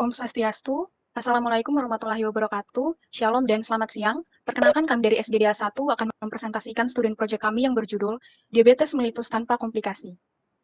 Om Swastiastu, Assalamualaikum warahmatullahi wabarakatuh, Shalom dan selamat siang. Perkenalkan kami dari SGDA 1 akan mempresentasikan student project kami yang berjudul Diabetes Mellitus Tanpa Komplikasi.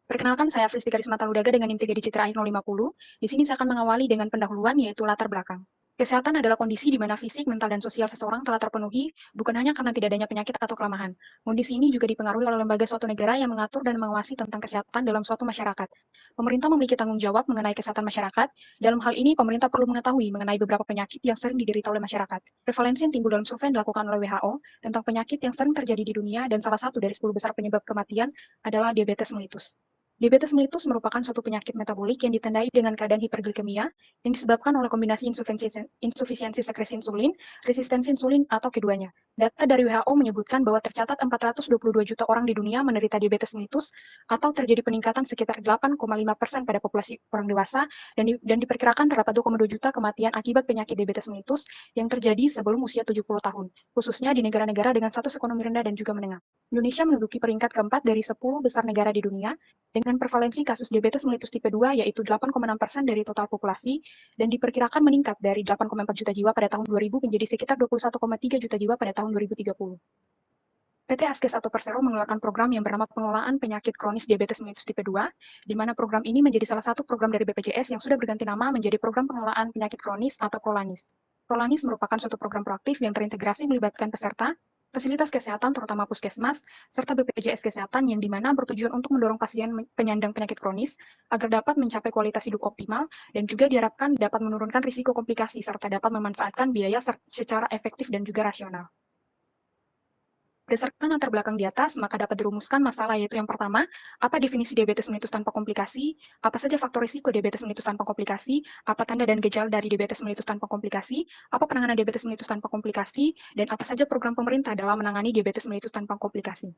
Perkenalkan saya Fristika Rismata Ludaga dengan NIM 3 digit terakhir 050. Di sini saya akan mengawali dengan pendahuluan yaitu latar belakang. Kesehatan adalah kondisi di mana fisik, mental, dan sosial seseorang telah terpenuhi, bukan hanya karena tidak adanya penyakit atau kelemahan. Kondisi ini juga dipengaruhi oleh lembaga suatu negara yang mengatur dan mengawasi tentang kesehatan dalam suatu masyarakat. Pemerintah memiliki tanggung jawab mengenai kesehatan masyarakat. Dalam hal ini, pemerintah perlu mengetahui mengenai beberapa penyakit yang sering diderita oleh masyarakat. Prevalensi yang timbul dalam survei yang dilakukan oleh WHO tentang penyakit yang sering terjadi di dunia dan salah satu dari 10 besar penyebab kematian adalah diabetes mellitus. Diabetes mellitus merupakan suatu penyakit metabolik yang ditandai dengan keadaan hiperglikemia yang disebabkan oleh kombinasi insufisiensi sekresi insulin, resistensi insulin, atau keduanya. Data dari WHO menyebutkan bahwa tercatat 422 juta orang di dunia menderita diabetes mellitus atau terjadi peningkatan sekitar 8,5% pada populasi orang dewasa dan diperkirakan terdapat 2,2 juta kematian akibat penyakit diabetes mellitus yang terjadi sebelum usia 70 tahun, khususnya di negara-negara dengan status ekonomi rendah dan juga menengah. Indonesia menduduki peringkat keempat dari 10 besar negara di dunia dengan prevalensi kasus diabetes mellitus tipe 2 yaitu 8,6% dari total populasi dan diperkirakan meningkat dari 8,4 juta jiwa pada tahun 2000 menjadi sekitar 21,3 juta jiwa pada tahun 2030. PT Askes atau Persero mengeluarkan program yang bernama Pengelolaan Penyakit Kronis Diabetes Mellitus Tipe 2, di mana program ini menjadi salah satu program dari BPJS yang sudah berganti nama menjadi Program Pengelolaan Penyakit Kronis atau Prolanis. Prolanis merupakan suatu program proaktif yang terintegrasi melibatkan peserta, fasilitas kesehatan terutama puskesmas, serta BPJS Kesehatan yang dimana bertujuan untuk mendorong pasien penyandang penyakit kronis agar dapat mencapai kualitas hidup optimal dan juga diharapkan dapat menurunkan risiko komplikasi serta dapat memanfaatkan biaya secara efektif dan juga rasional. Berdasarkan latar belakang di atas, maka dapat dirumuskan masalah yaitu yang pertama, apa definisi diabetes mellitus tanpa komplikasi, apa saja faktor risiko diabetes mellitus tanpa komplikasi, apa tanda dan gejala dari diabetes mellitus tanpa komplikasi, apa penanganan diabetes mellitus tanpa komplikasi, dan apa saja program pemerintah dalam menangani diabetes mellitus tanpa komplikasi.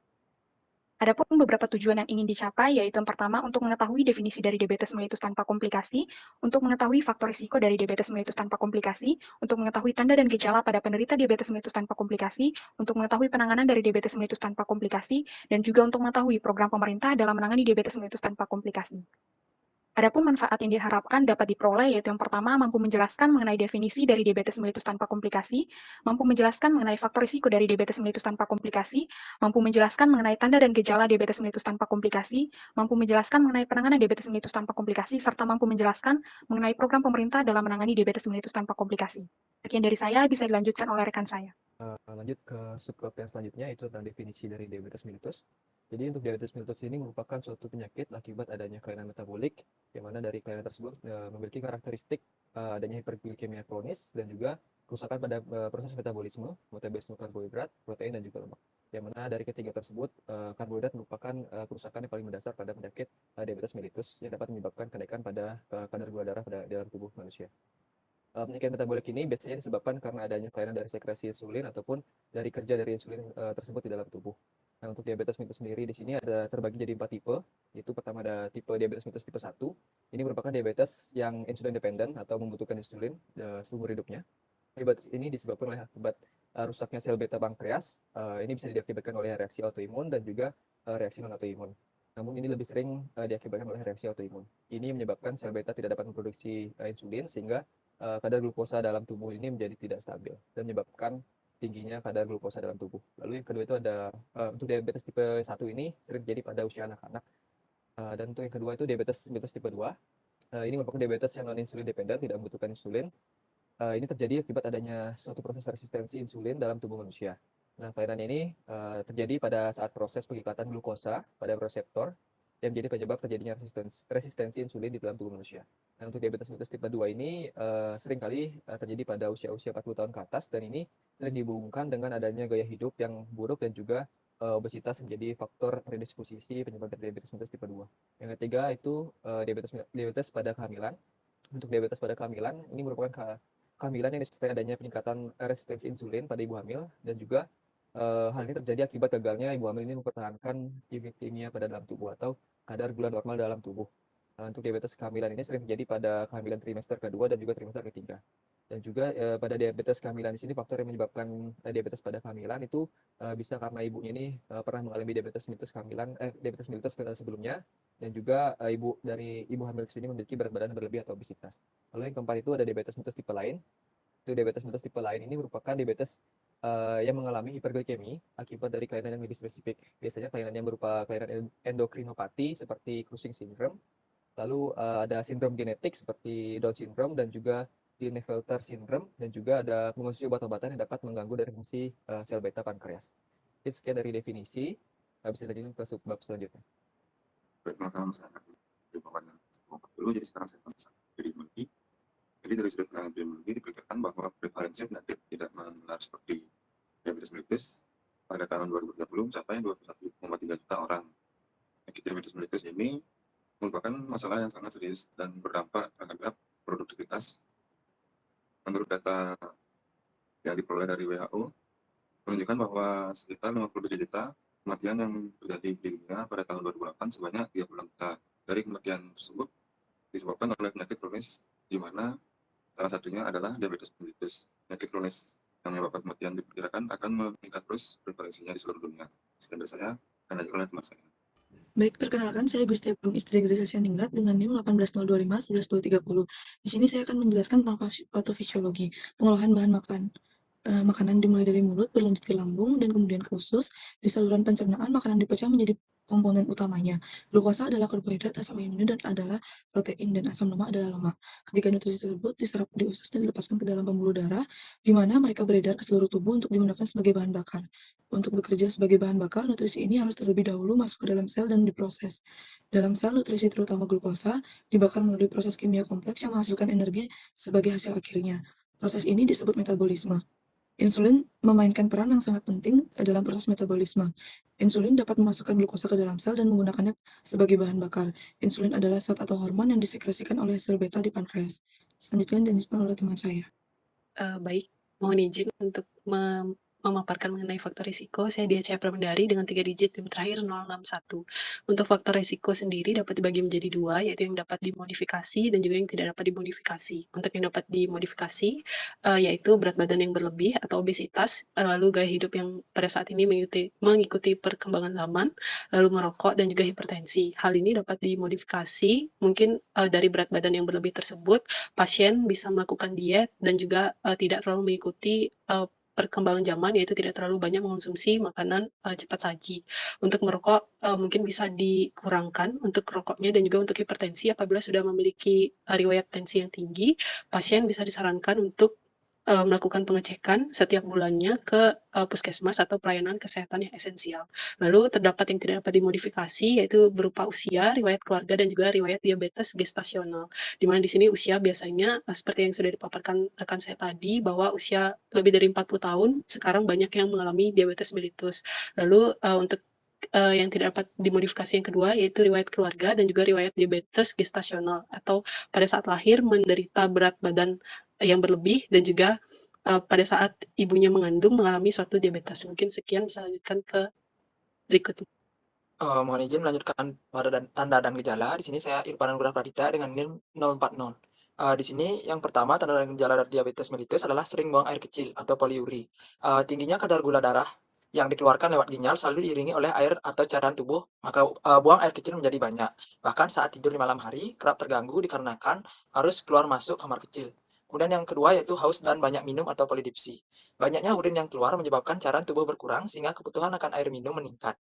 Adapun beberapa tujuan yang ingin dicapai, yaitu yang pertama untuk mengetahui definisi dari diabetes mellitus tanpa komplikasi, untuk mengetahui faktor risiko dari diabetes mellitus tanpa komplikasi, untuk mengetahui tanda dan gejala pada penderita diabetes mellitus tanpa komplikasi, untuk mengetahui penanganan dari diabetes mellitus tanpa komplikasi, dan juga untuk mengetahui program pemerintah dalam menangani diabetes mellitus tanpa komplikasi. Adapun manfaat yang diharapkan dapat diperoleh yaitu yang pertama mampu menjelaskan mengenai definisi dari diabetes mellitus tanpa komplikasi, mampu menjelaskan mengenai faktor risiko dari diabetes mellitus tanpa komplikasi, mampu menjelaskan mengenai tanda dan gejala diabetes mellitus tanpa komplikasi, mampu menjelaskan mengenai penanganan diabetes mellitus tanpa komplikasi, serta mampu menjelaskan mengenai program pemerintah dalam menangani diabetes mellitus tanpa komplikasi. Sekian dari saya, bisa dilanjutkan oleh rekan saya. Lanjut ke subklub yang selanjutnya itu tentang definisi dari diabetes mellitus. Jadi untuk diabetes mellitus ini merupakan suatu penyakit akibat adanya kelainan metabolik, yang mana dari kelainan tersebut memiliki karakteristik adanya hiperglikemia kronis dan juga kerusakan pada proses metabolisme karbohidrat, protein dan juga lemak. Yang mana dari ketiga tersebut karbohidrat merupakan kerusakan yang paling mendasar pada penyakit diabetes mellitus yang dapat menyebabkan kenaikan pada kadar gula darah pada dalam tubuh manusia. Penyakit metabolik ini biasanya disebabkan karena adanya kelainan dari sekresi insulin ataupun dari kerja dari insulin tersebut di dalam tubuh. Nah, untuk diabetes mellitus sendiri di sini ada terbagi jadi 4 tipe. Yaitu pertama ada tipe diabetes mellitus tipe 1. Ini merupakan diabetes yang insulin dependent atau membutuhkan insulin seumur hidupnya. Diabetes ini disebabkan oleh akibat rusaknya sel beta pankreas. Ini bisa diakibatkan oleh reaksi autoimun dan juga reaksi non autoimun. Namun ini lebih sering diakibatkan oleh reaksi autoimun. Ini menyebabkan sel beta tidak dapat memproduksi insulin sehingga kadar glukosa dalam tubuh ini menjadi tidak stabil dan menyebabkan tingginya kadar glukosa dalam tubuh. Lalu yang kedua itu ada untuk diabetes tipe 1 ini sering terjadi pada usia anak-anak. Dan untuk yang kedua itu diabetes mellitus tipe 2. Ini merupakan diabetes yang non insulin dependent, tidak membutuhkan insulin. Ini terjadi akibat adanya suatu proses resistensi insulin dalam tubuh manusia. Nah, kelainan ini terjadi pada saat proses pengikatan glukosa pada reseptor yang menjadi penyebab terjadinya resistensi insulin di dalam tubuh manusia. Nah, untuk diabetes mellitus tipe 2 ini seringkali terjadi pada usia-usia 40 tahun ke atas dan ini sering dihubungkan dengan adanya gaya hidup yang buruk dan juga obesitas menjadi faktor predisposisi penyebab diabetes mellitus tipe 2. Yang ketiga itu diabetes pada kehamilan. Untuk diabetes pada kehamilan ini merupakan kehamilan yang disertai adanya peningkatan resistensi insulin pada ibu hamil dan juga hal ini terjadi akibat gagalnya ibu hamil ini mempertahankan glikemia pada dalam tubuh atau kadar gula normal dalam tubuh. Untuk diabetes kehamilan ini sering terjadi pada kehamilan trimester kedua dan juga trimester ketiga. Dan juga pada diabetes kehamilan di sini faktor yang menyebabkan diabetes pada kehamilan itu bisa karena ibunya ini pernah mengalami diabetes mellitus kehamilan, diabetes mellitus sebelumnya, dan juga ibu hamil di sini memiliki berat badan berlebih atau obesitas. Lalu yang keempat itu ada diabetes mellitus tipe lain. Itu diabetes mellitus tipe lain ini merupakan diabetes yang mengalami hiperglikemi akibat dari kelainan yang lebih spesifik. Biasanya kelainan yang berupa kelainan endokrinopati seperti Cushing syndrome. Lalu ada sindrom genetik seperti Down syndrome dan juga Klinefelter syndrome, dan juga ada mengonsumsi obat-obatan yang dapat mengganggu dari fungsi sel beta pankreas. Itu sekian dari definisi. Bisa lanjut ke subbab selanjutnya. Baik, teman-teman, saya akan dibawakan dulu. Jadi sekarang saya akan epidemiologi. Jadi dari sudut pandang epidemiologi diperkirakan bahwa prevalensi penyakit tidak menular seperti diabetes mellitus pada tahun 2030 mencapai 21,3 juta orang. Penyakit diabetes mellitus ini merupakan masalah yang sangat serius dan berdampak terhadap produktivitas. Menurut data yang diperoleh dari WHO, menunjukkan bahwa sekitar 57 juta kematian yang terjadi di dunia pada tahun 2008 sebanyak 36 juta. Dari kematian tersebut disebabkan oleh penyakit kronis, di mana salah satunya adalah diabetes mellitus. Penyakit kronis yang menyebabkan kematian diperkirakan akan meningkat terus prevalensinya di seluruh dunia. Sekian dari saya, akan lanjutkan oleh teman saya. Baik, perkenalkan saya Gusti Agung Istri Grisasya Ningrat dengan NIM 18025 11230. Di sini saya akan menjelaskan tentang patofisiologi, pengolahan bahan makanan dimulai dari mulut, berlanjut ke lambung, dan kemudian ke usus. Di saluran pencernaan, makanan dipecah menjadi komponen utamanya. Glukosa adalah karbohidrat, asam amino dan adalah protein, dan asam lemak adalah lemak. Ketiga nutrisi tersebut diserap di usus dan dilepaskan ke dalam pembuluh darah, di mana mereka beredar ke seluruh tubuh untuk digunakan sebagai bahan bakar. Untuk bekerja sebagai bahan bakar, nutrisi ini harus terlebih dahulu masuk ke dalam sel dan diproses. Dalam sel, nutrisi terutama glukosa dibakar melalui proses kimia kompleks yang menghasilkan energi sebagai hasil akhirnya. Proses ini disebut metabolisme. Insulin memainkan peran yang sangat penting dalam proses metabolisme. Insulin dapat memasukkan glukosa ke dalam sel dan menggunakannya sebagai bahan bakar. Insulin adalah zat atau hormon yang disekresikan oleh sel beta di pankreas. Selanjutnya dilanjutkan oleh teman saya. Baik, mohon izin untuk memaparkan mengenai faktor risiko. Saya Diaca Pramendari dengan 3 digit NIM terakhir 061. Untuk faktor risiko sendiri dapat dibagi menjadi 2, yaitu yang dapat dimodifikasi dan juga yang tidak dapat dimodifikasi. Untuk yang dapat dimodifikasi, yaitu berat badan yang berlebih atau obesitas, lalu gaya hidup yang pada saat ini mengikuti perkembangan zaman, lalu merokok dan juga hipertensi. Hal ini dapat dimodifikasi mungkin dari berat badan yang berlebih tersebut, pasien bisa melakukan diet dan juga tidak terlalu mengikuti perkembangan zaman, yaitu tidak terlalu banyak mengonsumsi makanan cepat saji. Untuk merokok mungkin bisa dikurangkan untuk rokoknya, dan juga untuk hipertensi apabila sudah memiliki riwayat tensi yang tinggi, pasien bisa disarankan untuk melakukan pengecekan setiap bulannya ke puskesmas atau pelayanan kesehatan yang esensial. Lalu terdapat yang tidak dapat dimodifikasi, yaitu berupa usia, riwayat keluarga, dan juga riwayat diabetes gestasional. Di mana di sini usia biasanya seperti yang sudah dipaparkan rekan saya tadi, bahwa usia lebih dari 40 tahun sekarang banyak yang mengalami diabetes mellitus. Lalu untuk yang tidak dapat dimodifikasi yang kedua, yaitu riwayat keluarga dan juga riwayat diabetes gestasional, atau pada saat lahir menderita berat badan yang berlebih, dan juga pada saat ibunya mengandung mengalami suatu diabetes. Mungkin sekian, bisa lanjutkan ke berikutnya. Mohon izin melanjutkan pada tanda dan gejala. Di sini saya Irfan Anugrah Pradita dengan NIM 040. Di sini yang pertama tanda dan gejala dari diabetes mellitus adalah sering buang air kecil atau poliuri. Tingginya kadar gula darah yang dikeluarkan lewat ginjal selalu diiringi oleh air atau cairan tubuh, maka buang air kecil menjadi banyak. Bahkan saat tidur di malam hari kerap terganggu dikarenakan harus keluar masuk kamar kecil. Kemudian yang kedua yaitu haus dan banyak minum atau polidipsi. Banyaknya urin yang keluar menyebabkan cairan tubuh berkurang sehingga kebutuhan akan air minum meningkat.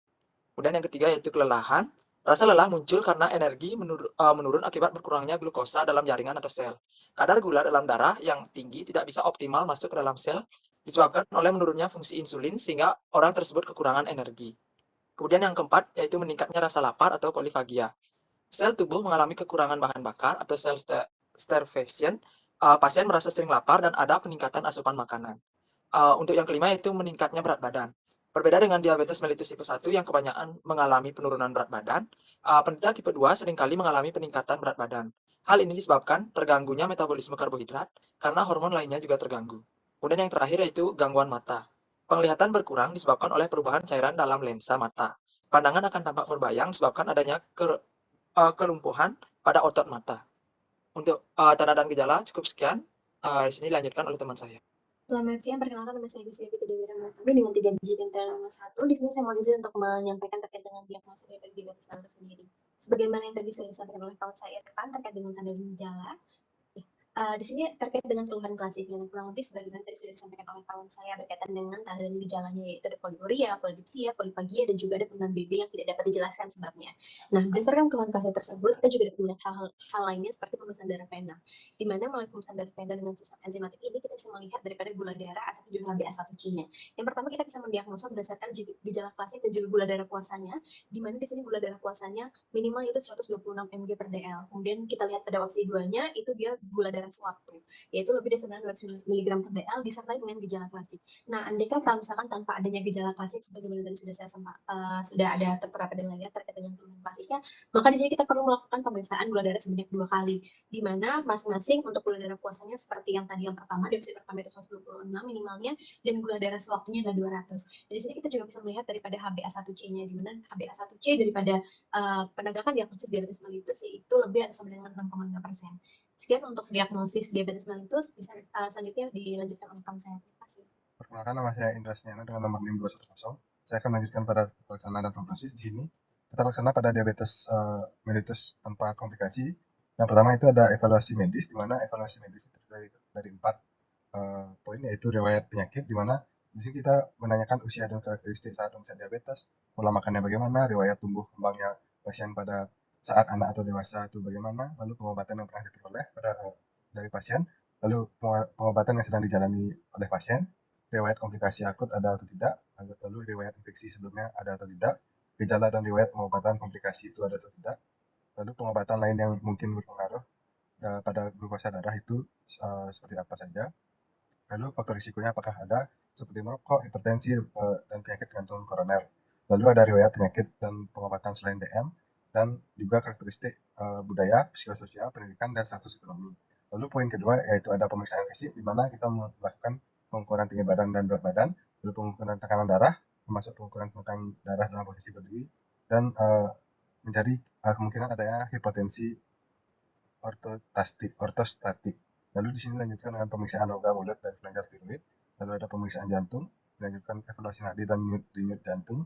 Kemudian yang ketiga yaitu kelelahan. Rasa lelah muncul karena energi menurun akibat berkurangnya glukosa dalam jaringan atau sel. Kadar gula dalam darah yang tinggi tidak bisa optimal masuk ke dalam sel disebabkan oleh menurunnya fungsi insulin sehingga orang tersebut kekurangan energi. Kemudian yang keempat yaitu meningkatnya rasa lapar atau polifagia. Sel tubuh mengalami kekurangan bahan bakar atau sel starvation. Pasien merasa sering lapar dan ada peningkatan asupan makanan. Untuk yang kelima yaitu meningkatnya berat badan. Berbeda dengan diabetes mellitus tipe 1 yang kebanyakan mengalami penurunan berat badan, penderita tipe 2 seringkali mengalami peningkatan berat badan. Hal ini disebabkan terganggunya metabolisme karbohidrat karena hormon lainnya juga terganggu. Kemudian yang terakhir yaitu gangguan mata. Penglihatan berkurang disebabkan oleh perubahan cairan dalam lensa mata. Pandangan akan tampak berbayang disebabkan adanya kelumpuhan pada otot mata. Untuk tanda dan gejala cukup sekian. Di sini dilanjutkan oleh teman saya. Selamat siang, perkenalkan nama saya Gusti Evita Dewi Ramadhani dengan 3 digit internal nomor 1. Di sini saya mau izin untuk menyampaikan terkait dengan diagnosis dari diabetes mellitus sendiri. Sebagaimana yang tadi sudah disampaikan oleh kawan saya depan terkait dengan tanda dan gejala, di sini terkait dengan keluhan klasiknya, kurang lebih sebagaimana tadi sudah disampaikan oleh kawan saya berkaitan dengan tanda dan gejalanya, yaitu ada poliuria, polidipsia, polifagia, dan juga ada penurunan BB yang tidak dapat dijelaskan sebabnya. Nah, berdasarkan keluhan klasik tersebut, kita juga dapat melihat hal lainnya seperti pemeriksaan darah vena, di mana melalui pemeriksaan darah vena dengan sistem enzimatik ini kita bisa melihat daripada gula darah atau juga HbA1c-nya. Yang pertama kita bisa mendiagnosa berdasarkan gejala klasik dan juga gula darah puasanya, di mana di sini gula darah puasanya minimal itu 126 mg per dl. Kemudian kita lihat pada opsi 2-nya itu dia gula darah sewaktu, yaitu lebih dari 900 mg per dl disertai dengan gejala klasik. Nah, andaikan kalau misalkan tanpa adanya gejala klasik sebagaimana tadi sudah saya sudah ada tertera pada layar terkait dengan keluhan klasiknya, maka di sini kita perlu melakukan pemeriksaan gula darah sebanyak 2 kali, di mana masing-masing untuk gula darah puasanya seperti yang tadi yang pertama, di opsi pertama itu 126 minimalnya, dan gula darah sewaktunya adalah 200. Dan di sini kita juga bisa melihat daripada HbA1c-nya, di mana HbA1c daripada penegakan diagnosis diabetes mellitus yaitu lebih atau sama dengan 6,5%. Sekian untuk diagnosis diabetes mellitus. Bisa selanjutnya dilanjutkan oleh kawan saya. Terima kasih. Perkenalkan, nama saya Indra Setiana dengan nomor 6210. Saya akan melanjutkan pada pelaksanaan dan prognosis. Di sini kita laksana pada diabetes mellitus tanpa komplikasi. Yang pertama itu ada evaluasi medis, di mana evaluasi medis itu dari 4 poin, yaitu riwayat penyakit, di mana di sini kita menanyakan usia dan karakteristik saat onset diabetes, pola makannya bagaimana, riwayat tumbuh kembangnya pasien pada saat anak atau dewasa itu bagaimana, lalu pengobatan yang pernah diperoleh dari pasien, lalu pengobatan yang sedang dijalani oleh pasien, riwayat komplikasi akut ada atau tidak, lalu riwayat infeksi sebelumnya ada atau tidak, gejala dan riwayat pengobatan komplikasi itu ada atau tidak, lalu pengobatan lain yang mungkin berpengaruh pada glukosa darah itu seperti apa saja, lalu faktor risikonya apakah ada, seperti merokok, hipertensi, dan penyakit jantung koroner. Lalu ada riwayat penyakit dan pengobatan selain DM, dan juga karakteristik budaya, psikososial, pendidikan, dan status ekonomi. Lalu poin kedua yaitu ada pemeriksaan fisik, di mana kita melakukan pengukuran tinggi badan dan berat badan, lalu pengukuran tekanan darah, termasuk pengukuran tekanan darah dalam posisi berdiri, dan mencari kemungkinan adanya hipotensi ortostatik. Lalu di sini dilanjutkan dengan pemeriksaan rongga mulut dan kelenjar tiroid, lalu ada pemeriksaan jantung, dilanjutkan evaluasi nadi dan denyut jantung,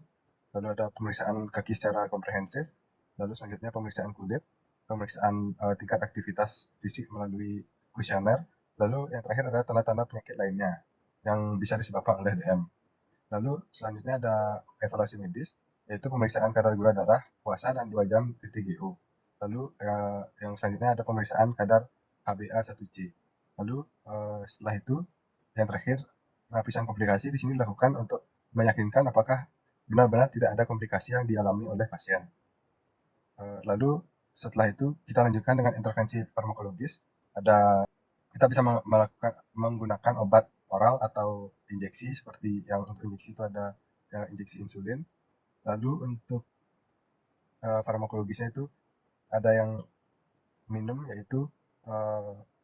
lalu ada pemeriksaan kaki secara komprehensif, lalu selanjutnya pemeriksaan kulit, pemeriksaan tingkat aktivitas fisik melalui kuesioner, lalu yang terakhir ada tanda-tanda penyakit lainnya yang bisa disebabkan oleh DM. Lalu selanjutnya ada evaluasi medis, yaitu pemeriksaan kadar gula darah puasa dan 2 jam TTGO. Lalu yang selanjutnya ada pemeriksaan kadar HbA1c. Lalu setelah itu yang terakhir lapisan komplikasi di sini dilakukan untuk meyakinkan apakah benar-benar tidak ada komplikasi yang dialami oleh pasien. Lalu setelah itu kita lanjutkan dengan intervensi farmakologis. Kita bisa menggunakan obat oral atau injeksi, seperti yang untuk injeksi itu ada injeksi insulin. Lalu untuk farmakologisnya itu ada yang minum, yaitu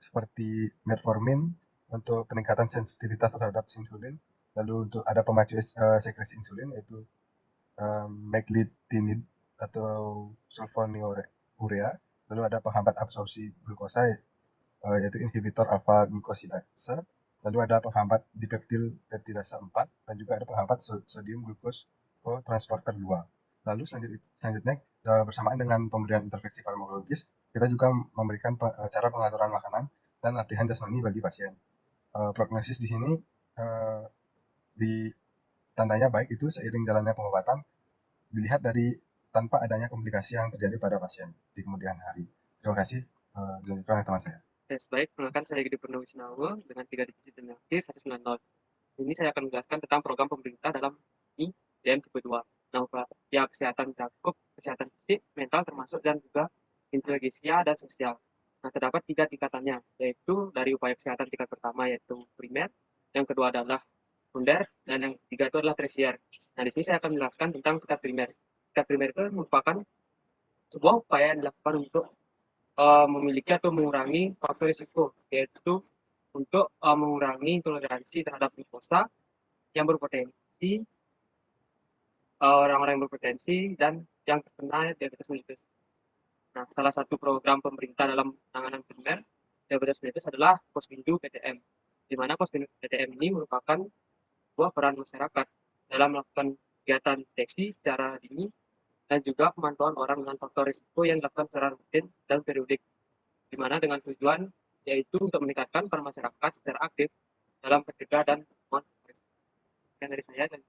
seperti metformin untuk peningkatan sensitivitas terhadap insulin. Lalu untuk ada pemacu sekresi insulin yaitu meglitinib atau sulfonylurea. Lalu ada penghambat absorpsi glukosa yaitu inhibitor alpha glucosidase. Lalu ada penghambat dipeptil peptidase 4 dan juga ada penghambat sodium glucose transporter 2. Lalu selanjutnya bersamaan dengan pemberian intervensi farmakologis, kita juga memberikan cara pengaturan makanan dan latihan jasmani bagi pasien. Prognosis di sini di tandanya baik itu seiring jalannya pengobatan, dilihat dari tanpa adanya komplikasi yang terjadi pada pasien di kemudian hari. Terima kasih. Dilanjutkan oleh teman saya. Baik, perkenalkan saya Gede Purnomo Wisnawa dengan 3 digit dan akhir 190. Ini saya akan menjelaskan tentang program pemerintah dalam ini DM tipe 2. Nah, upaya kesehatan mencakup kesehatan fisik, mental, termasuk dan juga intelijensia dan sosial. Nah, terdapat 3 tingkatannya, yaitu dari upaya kesehatan tingkat pertama yaitu primer, yang kedua adalah sekunder, dan yang ketiga itu adalah tersier. Nah, di sini saya akan menjelaskan tentang tingkat primer. Tingkat primer itu merupakan sebuah upaya yang dilakukan untuk memiliki atau mengurangi faktor risiko, yaitu untuk mengurangi intoleransi terhadap glukosa yang berpotensi orang-orang yang berpotensi dan yang terkena diabetes mellitus. Nah, salah satu program pemerintah dalam penanganan primer diabetes mellitus adalah Posbindu PTM, di mana Posbindu PTM ini merupakan sebuah peran masyarakat dalam melakukan kegiatan deteksi secara dini dan juga pemantauan orang dengan faktor risiko yang dilakukan secara rutin dan periodik, di mana dengan tujuan yaitu untuk meningkatkan peran masyarakat secara aktif dalam mencegah dan menemukan risiko. Sekian dari saya dan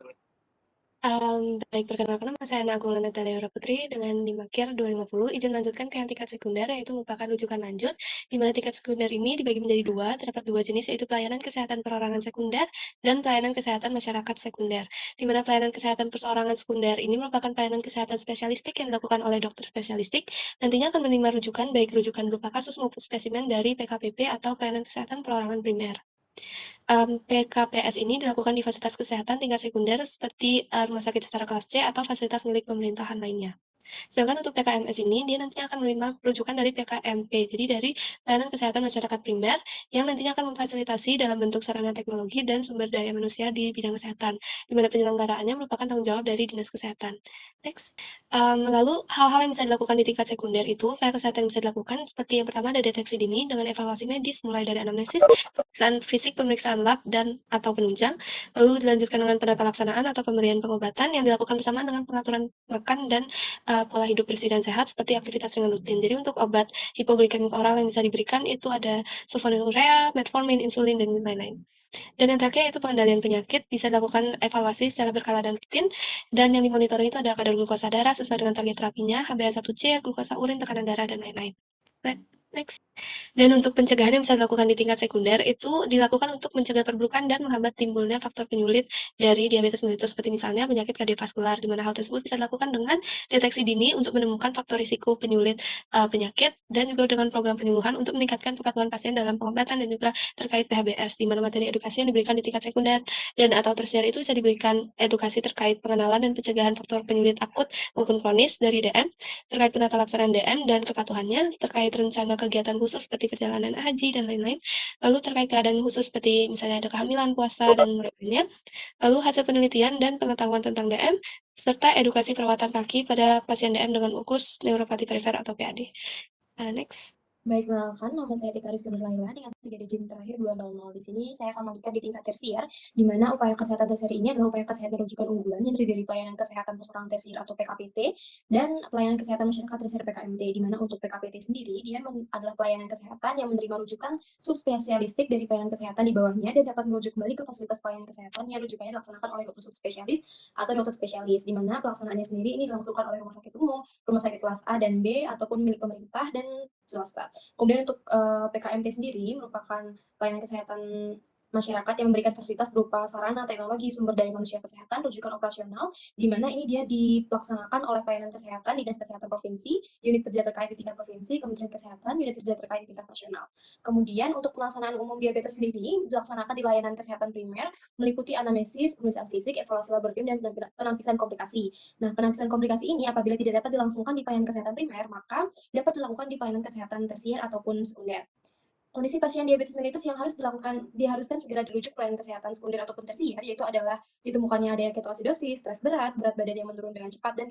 Baik, perkenalkan nama saya Nagula Natalia Putri dengan NIM akhir 250. Izin lanjutkan ke yang tingkat sekunder, yaitu merupakan rujukan lanjut, di mana tingkat sekunder ini dibagi menjadi dua, terdapat dua jenis, yaitu pelayanan kesehatan perorangan sekunder dan pelayanan kesehatan masyarakat sekunder. Di mana pelayanan kesehatan perorangan sekunder ini merupakan pelayanan kesehatan spesialistik yang dilakukan oleh dokter spesialistik, nantinya akan menerima rujukan, baik rujukan berupa kasus maupun spesimen dari PKPP atau pelayanan kesehatan perorangan primer. PKPS ini dilakukan di fasilitas kesehatan tingkat sekunder seperti rumah sakit secara kelas C atau fasilitas milik pemerintahan lainnya. Sedangkan untuk PKMS ini, dia nantinya akan menerima rujukan dari PKMP, jadi dari Pelayanan Kesehatan Masyarakat Primer, yang nantinya akan memfasilitasi dalam bentuk sarana teknologi dan sumber daya manusia di bidang kesehatan, di mana penyelenggaraannya merupakan tanggung jawab dari Dinas Kesehatan. Next. Lalu, hal-hal yang bisa dilakukan di tingkat sekunder itu, upaya kesehatan yang bisa dilakukan, seperti yang pertama ada deteksi dini dengan evaluasi medis, mulai dari anamnesis, pemeriksaan fisik, pemeriksaan lab, dan atau penunjang, lalu dilanjutkan dengan penata laksanaan atau pemberian pengobatan yang dilakukan bersamaan dengan pengaturan makan dan pola hidup bersih dan sehat seperti aktivitas ringan rutin. Jadi untuk obat hipoglikemik oral yang bisa diberikan itu ada sulfonylurea, metformin, insulin, dan lain-lain. Dan yang terakhir itu pengendalian penyakit, bisa dilakukan evaluasi secara berkala dan rutin, dan yang dimonitor itu ada kadar glukosa darah sesuai dengan target terapinya, HbA1c, glukosa urin, tekanan darah, dan lain-lain. Next. Dan untuk pencegahan yang bisa dilakukan di tingkat sekunder itu dilakukan untuk mencegah perburukan dan menghambat timbulnya faktor penyulit dari diabetes mellitus seperti misalnya penyakit kardiovaskular, di mana hal tersebut bisa dilakukan dengan deteksi dini untuk menemukan faktor risiko penyulit penyakit dan juga dengan program penyembuhan untuk meningkatkan kepatuhan pasien dalam pengobatan dan juga terkait PHBS, di mana materi edukasi yang diberikan di tingkat sekunder dan atau tersier itu bisa diberikan edukasi terkait pengenalan dan pencegahan faktor penyulit akut maupun kronis dari DM, terkait penata laksanaan DM dan kepatuhannya, terkait rencana kegiatan khusus seperti perjalanan haji dan lain-lain, lalu terkait keadaan khusus seperti misalnya ada kehamilan, puasa, dan lain-lainnya, lalu hasil penelitian dan pengetahuan tentang DM, serta edukasi perawatan kaki pada pasien DM dengan ukus neuropati perifer atau PAD. Next. Baik, perkenalkan, nama saya Tika Rizky Nurlaila dengan 3 digit terakhir 200. Di sini saya akan melanjutkan di tingkat tersier, di mana upaya kesehatan tersier ini adalah upaya kesehatan rujukan unggulan yang terdiri dari pelayanan kesehatan perorangan tersier atau PKPT dan pelayanan kesehatan masyarakat tersier PKMT, di mana untuk PKPT sendiri dia adalah pelayanan kesehatan yang menerima rujukan subspesialistik dari pelayanan kesehatan di bawahnya dan dapat merujuk kembali ke fasilitas pelayanan kesehatan yang rujukannya dilaksanakan oleh dokter subspesialis atau dokter spesialis, di mana pelaksanaannya sendiri ini dilangsungkan oleh rumah sakit umum, rumah sakit kelas A dan B ataupun milik pemerintah dan swasta. Kemudian untuk PKMT sendiri merupakan pelayanan kesehatan masyarakat yang memberikan fasilitas berupa sarana, teknologi, sumber daya manusia kesehatan, rujukan operasional, di mana ini dia dilaksanakan oleh pelayanan kesehatan, Dinas Kesehatan Provinsi, unit kerja terkait di tingkat provinsi, Kementerian Kesehatan, unit kerja terkait di tingkat nasional. Kemudian untuk pelaksanaan umum diabetes sendiri dilaksanakan di layanan kesehatan primer, meliputi anamnesis, pemeriksaan fisik, evaluasi laboratorium, dan penampisan komplikasi. Nah, penampisan komplikasi ini apabila tidak dapat dilangsungkan di pelayanan kesehatan primer, maka dapat dilakukan di pelayanan kesehatan tersier ataupun sekunder. Kondisi pasien diabetes mellitus yang diharuskan segera dirujuk pelayanan kesehatan sekunder ataupun tersier, yaitu adalah ditemukannya adanya ketoasidosis, stres berat badan yang menurun dengan cepat, dan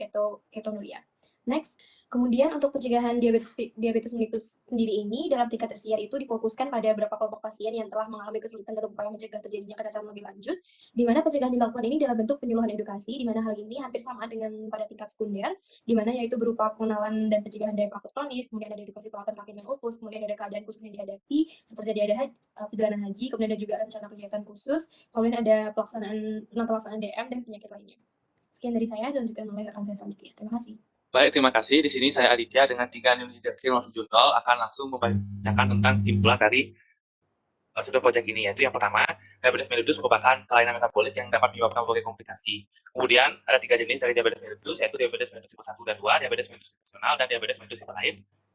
ketonuria. Next. Kemudian untuk pencegahan diabetes mellitus sendiri ini dalam tingkat tersier itu difokuskan pada beberapa kelompok pasien yang telah mengalami kesulitan dalam upaya mencegah terjadinya kecacatan lebih lanjut, di mana pencegahan dilakukan ini dalam bentuk penyuluhan edukasi, di mana hal ini hampir sama dengan pada tingkat sekunder, di mana yaitu berupa pengenalan dan pencegahan dari akut kronis, kemudian ada edukasi perawatan kaki dan ukus, kemudian ada keadaan khusus yang dihadapi, seperti ada perjalanan haji, kemudian ada juga rencana kegiatan khusus, kemudian ada pelaksanaan DM dan penyakit lainnya. Sekian dari saya, dan juga oleh rekan saya selanjutnya. Terima kasih. Baik, terima kasih. Di sini saya Aditya dengan 3 nilai jurnal akan langsung membacakan tentang kesimpulan dari studi proyek ini, yaitu yang pertama, diabetes mellitus merupakan kelainan metabolik yang dapat menyebabkan berbagai komplikasi. Kemudian ada 3 jenis dari diabetes mellitus, yaitu diabetes mellitus tipe 1 dan 2, diabetes mellitus nasional, dan diabetes mellitus tipe lain.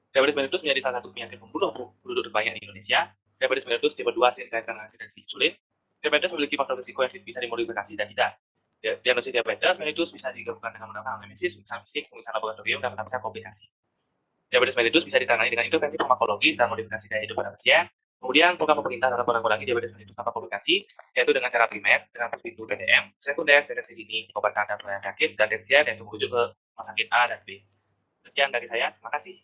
Diabetes mellitus menjadi salah satu penyakit pembunuh penduduk terbanyak di Indonesia. Diabetes mellitus tipe 2 sering dikaitkan dengan resistensi insulin. Diabetes memiliki faktor risiko yang bisa dimodifikasi dan tidak. Diagnosis diabetes mellitus bisa digabungkan dengan menggunakan anamnesis, pemeriksaan fisik, pemeriksaan laboratorium, dan penampilan komplikasi. Diabetes mellitus bisa ditangani dengan intervensi farmakologis dan modifikasi gaya hidup pada pasien. Kemudian program pemerintah dalam menanggulangi diabetes mellitus tanpa komplikasi, yaitu dengan cara primer, dengan Posbindu PTM, sekunder, deteksi dini, pengobatan dan penanganan penyakit, dan tersier yang merujuk ke rumah sakit A dan B. Sekian dari saya, terima kasih.